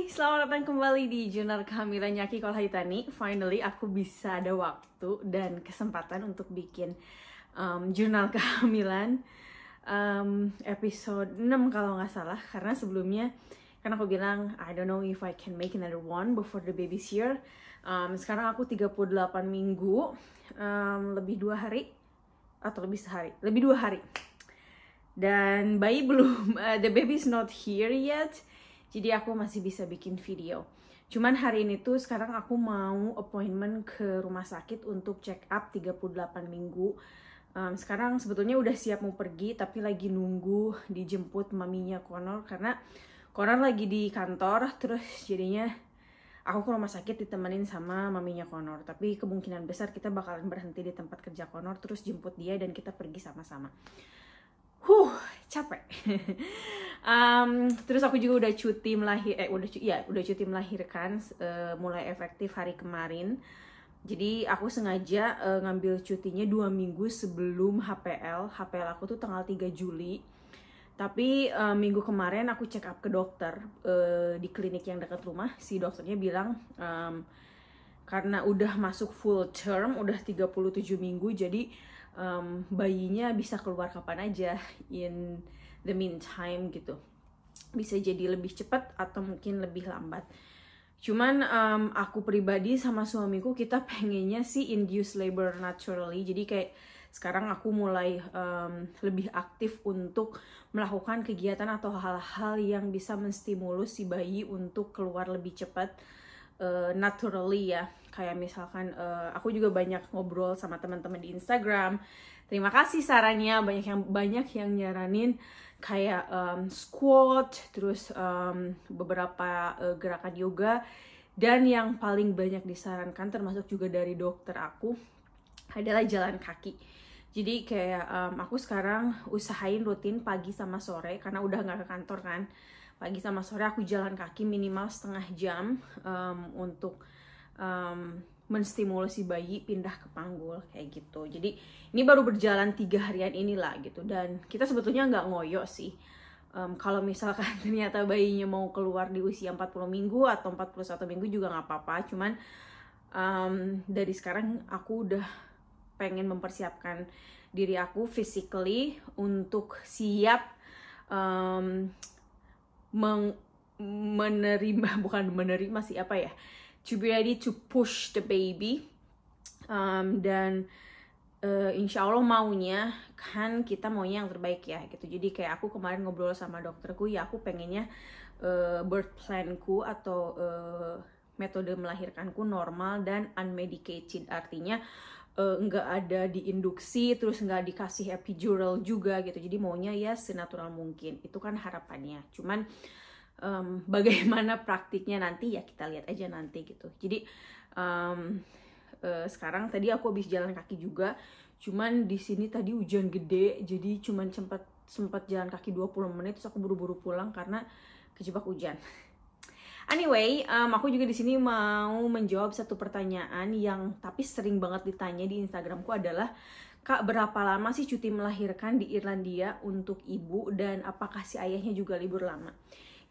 Selamat datang kembali di Jurnal Kehamilan Yaki Kolhaitani. Finally, aku bisa ada waktu dan kesempatan untuk bikin jurnal kehamilan episode 6 kalau nggak salah. Karena sebelumnya, kan aku bilang, I don't know if I can make another one before the baby's here. Sekarang aku 38 minggu, lebih 2 hari, atau lebih sehari, lebih 2 hari. Dan bayi belum, the baby's not here yet. Jadi aku masih bisa bikin video. Cuman hari ini tuh sekarang aku mau appointment ke rumah sakit untuk check up 38 minggu. Sekarang sebetulnya udah siap mau pergi, tapi lagi nunggu dijemput maminya Connor. Karena Connor lagi di kantor, terus jadinya aku ke rumah sakit ditemenin sama maminya Connor. Tapi kemungkinan besar kita bakalan berhenti di tempat kerja Connor, terus jemput dia dan kita pergi sama-sama. Capek. Terus aku juga udah cuti melahirkan mulai efektif hari kemarin. Jadi aku sengaja ngambil cutinya 2 minggu sebelum HPL. HPL aku tuh tanggal 3 Juli. Tapi minggu kemarin aku check up ke dokter di klinik yang dekat rumah. Si dokternya bilang karena udah masuk full term, udah 37 minggu, jadi bayinya bisa keluar kapan aja in the meantime gitu. Bisa jadi lebih cepat atau mungkin lebih lambat. Cuman aku pribadi sama suamiku kita pengennya sih induce labor naturally. Jadi kayak sekarang aku mulai lebih aktif untuk melakukan kegiatan atau hal-hal yang bisa menstimulus si bayi untuk keluar lebih cepat naturally ya. Kayak misalkan aku juga banyak ngobrol sama teman-teman di Instagram. Terima kasih sarannya, banyak yang nyaranin kayak squat, terus beberapa gerakan yoga, dan yang paling banyak disarankan termasuk juga dari dokter aku adalah jalan kaki. Jadi kayak aku sekarang usahain rutin pagi sama sore karena udah nggak ke kantor kan. Pagi sama sore aku jalan kaki minimal setengah jam untuk menstimulus si bayi pindah ke panggul kayak gitu. Jadi ini baru berjalan 3 harian inilah gitu. Dan kita sebetulnya nggak ngoyo sih. Kalau misalkan ternyata bayinya mau keluar di usia 40 minggu atau 41 minggu juga nggak apa-apa. Cuman dari sekarang aku udah pengen mempersiapkan diri aku physically untuk siap menerima sih apa ya, to be ready to push the baby. Dan insya Allah maunya kan kita maunya yang terbaik ya gitu. Jadi kayak aku kemarin ngobrol sama dokterku ya, aku pengennya birth planku atau metode melahirkanku normal dan unmedicated, artinya nggak ada diinduksi, terus nggak dikasih epidural juga gitu. Jadi maunya ya senatural mungkin, itu kan harapannya. Cuman bagaimana praktiknya nanti ya kita lihat aja nanti gitu. Jadi sekarang tadi aku habis jalan kaki juga, cuman di sini tadi hujan gede, jadi cuman sempat jalan kaki 20 menit terus aku buru-buru pulang karena kejebak hujan. Anyway, aku juga di sini mau menjawab satu pertanyaan yang tapi sering banget ditanya di Instagramku adalah, Kak, berapa lama sih cuti melahirkan di Irlandia untuk ibu dan apakah si ayahnya juga libur lama?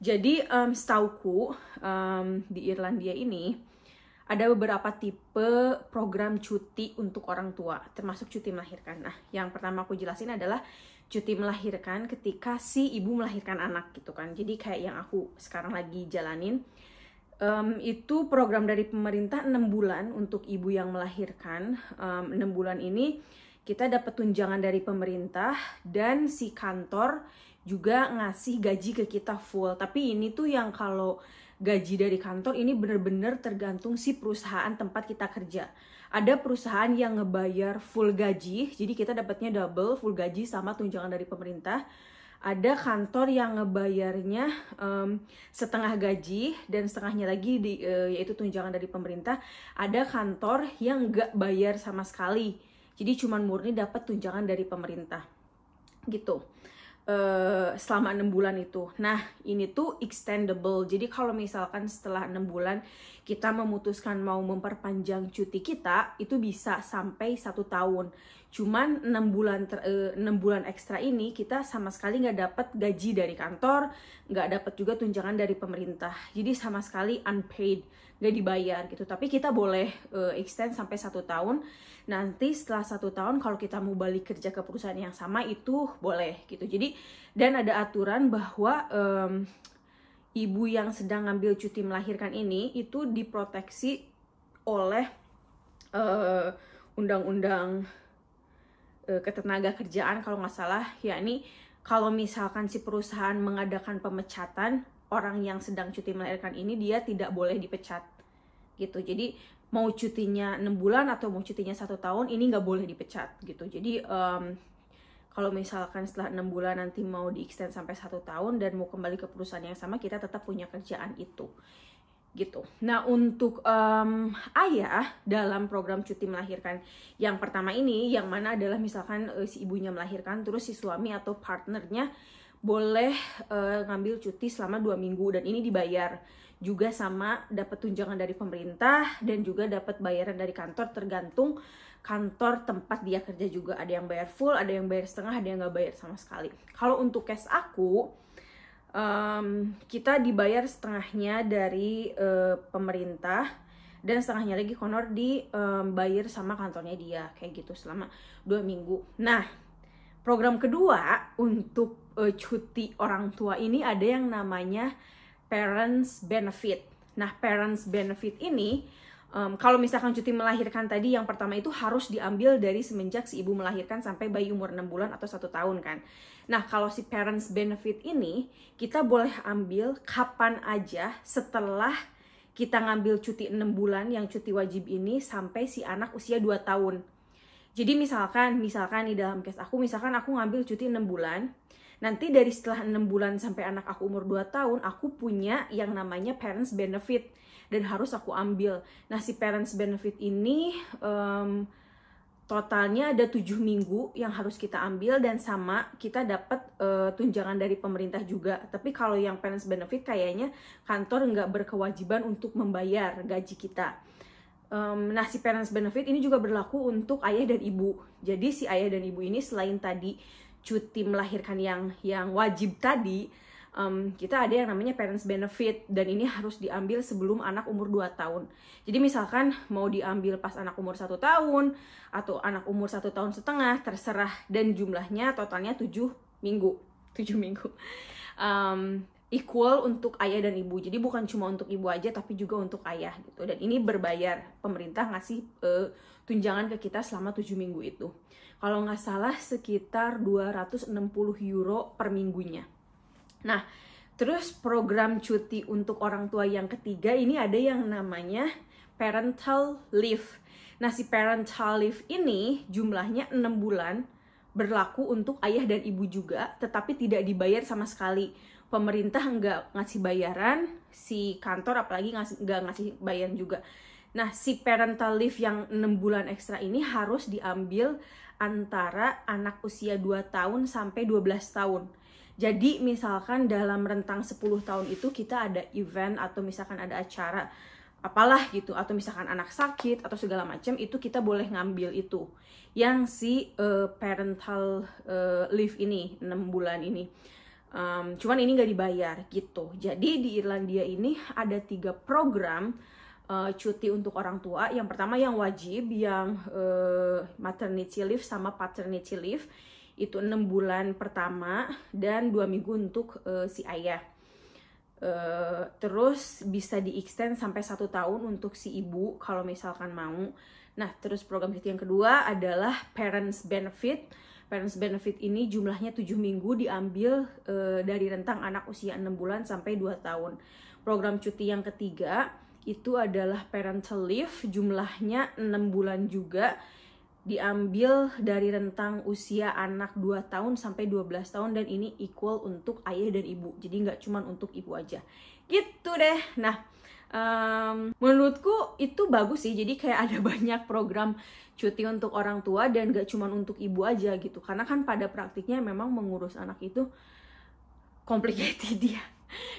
Jadi setauku di Irlandia ini ada beberapa tipe program cuti untuk orang tua, termasuk cuti melahirkan. Nah, yang pertama aku jelasin adalah cuti melahirkan ketika si ibu melahirkan anak gitu kan. Jadi kayak yang aku sekarang lagi jalanin, itu program dari pemerintah 6 bulan untuk ibu yang melahirkan. 6 bulan ini kita dapat tunjangan dari pemerintah dan si kantor juga ngasih gaji ke kita full. Tapi ini tuh yang kalau gaji dari kantor ini bener-bener tergantung si perusahaan tempat kita kerja. Ada perusahaan yang ngebayar full gaji, jadi kita dapatnya double, full gaji sama tunjangan dari pemerintah. Ada kantor yang ngebayarnya setengah gaji dan setengahnya lagi yaitu tunjangan dari pemerintah. Ada kantor yang nggak bayar sama sekali, jadi cuman murni dapat tunjangan dari pemerintah gitu. selama 6 bulan itu. Nah, ini tuh extendable. Jadi kalau misalkan setelah 6 bulan kita memutuskan mau memperpanjang cuti kita, itu bisa sampai 1 tahun. Cuman 6 bulan ekstra ini kita sama sekali nggak dapat gaji dari kantor, nggak dapat juga tunjangan dari pemerintah. Jadi sama sekali unpaid, nggak dibayar gitu. Tapi kita boleh extend sampai 1 tahun. Nanti setelah 1 tahun kalau kita mau balik kerja ke perusahaan yang sama itu boleh gitu. Jadi dan ada aturan bahwa ibu yang sedang ngambil cuti melahirkan ini itu diproteksi oleh undang-undang ketenagakerjaan kalau nggak salah, yakni kalau misalkan si perusahaan mengadakan pemecatan, orang yang sedang cuti melahirkan ini dia tidak boleh dipecat gitu. Jadi mau cutinya 6 bulan atau mau cutinya 1 tahun ini nggak boleh dipecat gitu. Jadi kalau misalkan setelah 6 bulan nanti mau di-extend sampai 1 tahun dan mau kembali ke perusahaan yang sama, kita tetap punya kerjaan itu gitu. Nah, untuk ayah dalam program cuti melahirkan yang pertama ini, yang mana adalah misalkan si ibunya melahirkan, terus si suami atau partnernya boleh ngambil cuti selama 2 minggu dan ini dibayar juga sama dapat tunjangan dari pemerintah dan juga dapat bayaran dari kantor, tergantung kantor tempat dia kerja juga. Ada yang bayar full, ada yang bayar setengah, ada yang nggak bayar sama sekali. Kalau untuk case aku, kita dibayar setengahnya dari pemerintah dan setengahnya lagi honor dibayar sama kantornya dia, kayak gitu selama 2 minggu. Nah, program kedua untuk cuti orang tua ini ada yang namanya Parents Benefit. Nah, Parents Benefit ini kalau misalkan cuti melahirkan tadi yang pertama itu harus diambil dari semenjak si ibu melahirkan sampai bayi umur 6 bulan atau 1 tahun kan. Nah, kalau si Parents Benefit ini kita boleh ambil kapan aja setelah kita ngambil cuti 6 bulan yang cuti wajib ini sampai si anak usia 2 tahun. Jadi misalkan di dalam case aku, misalkan aku ngambil cuti 6 bulan, nanti dari setelah 6 bulan sampai anak aku umur 2 tahun, aku punya yang namanya Parents Benefit dan harus aku ambil. Nah, si Parents Benefit ini totalnya ada 7 minggu yang harus kita ambil dan sama kita dapat tunjangan dari pemerintah juga. Tapi kalau yang Parents Benefit kayaknya kantor nggak berkewajiban untuk membayar gaji kita. Nah, si Parents Benefit ini juga berlaku untuk ayah dan ibu. Jadi si ayah dan ibu ini selain tadi cuti melahirkan yang wajib tadi, kita ada yang namanya Parents Benefit dan ini harus diambil sebelum anak umur 2 tahun. Jadi misalkan mau diambil pas anak umur 1 tahun atau anak umur 1 tahun setengah, terserah, dan jumlahnya totalnya 7 minggu. 7 minggu. Equal untuk ayah dan ibu. Jadi bukan cuma untuk ibu aja tapi juga untuk ayah gitu. Dan ini berbayar. Pemerintah ngasih tunjangan ke kita selama 7 minggu itu. Kalau nggak salah sekitar 260 euro per minggunya. Nah, terus program cuti untuk orang tua yang ketiga ini ada yang namanya parental leave. Nah, si parental leave ini jumlahnya 6 bulan, berlaku untuk ayah dan ibu juga, tetapi tidak dibayar sama sekali. Pemerintah nggak ngasih bayaran, si kantor apalagi nggak ngasih bayaran juga. Nah, si parental leave yang 6 bulan ekstra ini harus diambil antara anak usia 2 tahun sampai 12 tahun. Jadi misalkan dalam rentang 10 tahun itu kita ada event atau misalkan ada acara apalah gitu, atau misalkan anak sakit atau segala macam, itu kita boleh ngambil itu yang si parental leave ini 6 bulan ini. Cuman ini nggak dibayar gitu. Jadi di Irlandia ini ada 3 program cuti untuk orang tua. Yang pertama yang wajib, yang maternity leave sama paternity leave. Itu 6 bulan pertama dan 2 minggu untuk si ayah. Terus bisa di-extend sampai 1 tahun untuk si ibu kalau misalkan mau. Nah, terus program cuti yang kedua adalah Parents Benefit. Parents Benefit ini jumlahnya 7 minggu diambil dari rentang anak usia 6 bulan sampai 2 tahun. Program cuti yang ketiga itu adalah Parental Leave, jumlahnya 6 bulan juga, diambil dari rentang usia anak 2 tahun sampai 12 tahun dan ini equal untuk ayah dan ibu. Jadi nggak cuma untuk ibu aja. Gitu deh. Nah, menurutku itu bagus sih. Jadi kayak ada banyak program cuti untuk orang tua dan gak cuma untuk ibu aja gitu. Karena kan pada praktiknya memang mengurus anak itu complicated ya.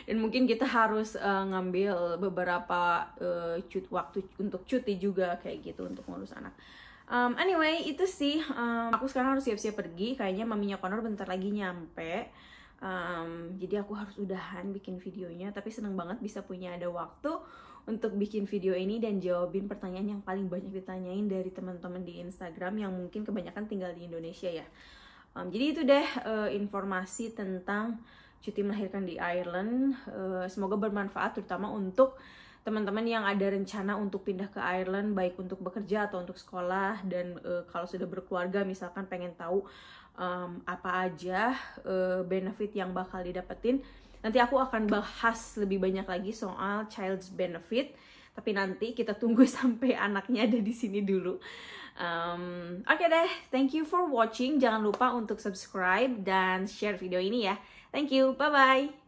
Dan mungkin kita harus ngambil beberapa waktu untuk cuti juga kayak gitu untuk ngurus anak. Anyway, itu sih. Aku sekarang harus siap-siap pergi. Kayaknya maminya Connor bentar lagi nyampe. Jadi aku harus udahan bikin videonya. Tapi seneng banget bisa punya ada waktu untuk bikin video ini dan jawabin pertanyaan yang paling banyak ditanyain dari teman-teman di Instagram yang mungkin kebanyakan tinggal di Indonesia ya. Jadi itu deh informasi tentang cuti melahirkan di Ireland. Semoga bermanfaat terutama untuk teman-teman yang ada rencana untuk pindah ke Ireland, baik untuk bekerja atau untuk sekolah. Dan kalau sudah berkeluarga misalkan pengen tahu apa aja benefit yang bakal didapetin. Nanti aku akan bahas lebih banyak lagi soal child's benefit. Tapi nanti kita tunggu sampai anaknya ada di sini dulu. Oke deh, thank you for watching. Jangan lupa untuk subscribe dan share video ini ya. Thank you, bye-bye.